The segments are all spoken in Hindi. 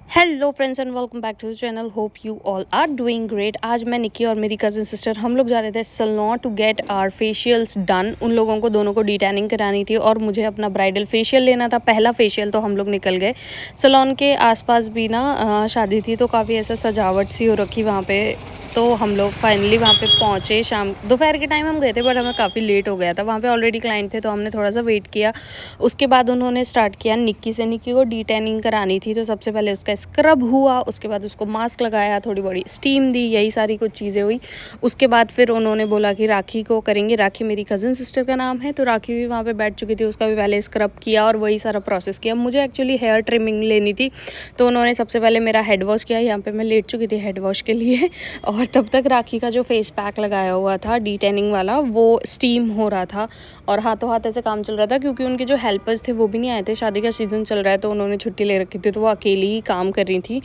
Hello friends and welcome back to the channel. Hope you all are doing great. आज मैं निकी और मेरी कज़न सिस्टर हम लोग जा रहे थे salon to get our facials done. उन लोगों को दोनों को डिटैनिंग करानी थी और मुझे अपना ब्राइडल फेशियल लेना था। पहला फेशियल तो हम लोग निकल गए। सैलून के आसपास भी ना शादी थी तो काफ़ी ऐसा सजावट सी हो रखी वहाँ पे। तो हम लोग फाइनली वहाँ पे पहुँचे। शाम दोपहर के टाइम हम गए थे बट हमें काफ़ी लेट हो गया था। वहाँ पे ऑलरेडी क्लाइंट थे तो हमने थोड़ा सा वेट किया। उसके बाद उन्होंने स्टार्ट किया निक्की से। निक्की को डिटैनिंग करानी थी तो सबसे पहले उसका स्क्रब हुआ, उसके बाद उसको मास्क लगाया, थोड़ी बड़ी स्टीम दी, यही सारी कुछ चीज़ें हुई। उसके बाद फिर उन्होंने बोला कि राखी को करेंगे। राखी मेरी कज़न सिस्टर का नाम है तो राखी भी वहाँ पे बैठ चुकी थी, उसका भी पहले स्क्रब किया और वही सारा प्रोसेस किया। मुझे एक्चुअली हेयर ट्रिमिंग लेनी थी तो उन्होंने सबसे पहले मेरा हेड वॉश किया। यहाँ पे मैं लेट चुकी थी हेड वॉश के लिए और तब तक राखी का जो फेस पैक लगाया हुआ था डिटैनिंग वाला वो स्टीम हो रहा था और हाथों हाथ ऐसे काम चल रहा था क्योंकि उनके जो हेल्पर्स थे वो भी नहीं आए थे। शादी का सीज़न चल रहा है तो उन्होंने छुट्टी ले रखी थी तो वो अकेली ही काम कर रही थी।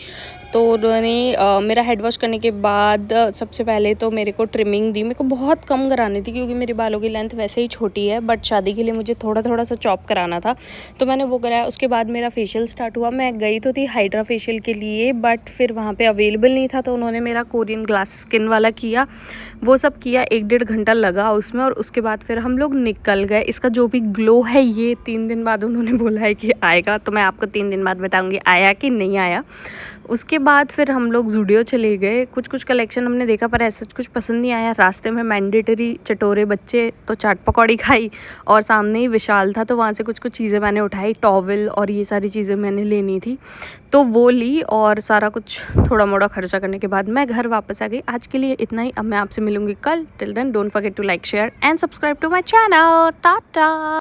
तो उन्होंने मेरा हेड वॉश करने के बाद सबसे पहले तो मेरे को ट्रिमिंग दी। मेरे को बहुत कम करानी थी क्योंकि मेरे बालों की लेंथ वैसे ही छोटी है बट शादी के लिए मुझे थोड़ा थोड़ा सा चॉप कराना था तो मैंने वो कराया। उसके बाद मेरा फेशियल स्टार्ट हुआ। मैं गई तो थी हाइड्रा फेशियल के लिए बट फिर वहाँ पे अवेलेबल नहीं था तो उन्होंने मेरा कोरियन ग्लास स्किन वाला किया। वो सब किया, 1-1.5 घंटा लगा उसमें और उसके बाद फिर हम लोग निकल गए। इसका जो भी ग्लो है ये 3 दिन बाद उन्होंने बोला है कि आएगा तो मैं आपको 3 दिन बाद बताऊंगी आया कि नहीं आया। उसके बाद फिर हम लोग ज़ूडियो चले गए। कुछ कलेक्शन हमने देखा पर ऐसा कुछ पसंद नहीं आया। रास्ते में मैंडेटरी चटोरे बच्चे तो चाट पकौड़ी खाई और सामने ही विशाल था तो वहाँ से कुछ चीज़ें मैंने उठाई, टॉवल और ये सारी चीज़ें मैंने लेनी थी तो वो ली और सारा कुछ थोड़ा मोड़ा खर्चा करने के बाद मैं घर वापस आ गई। आज के लिए इतना ही। अब मैं आपसे मिलूंगी कल। Till then don't forget to like, share and subscribe to my channel. Tata.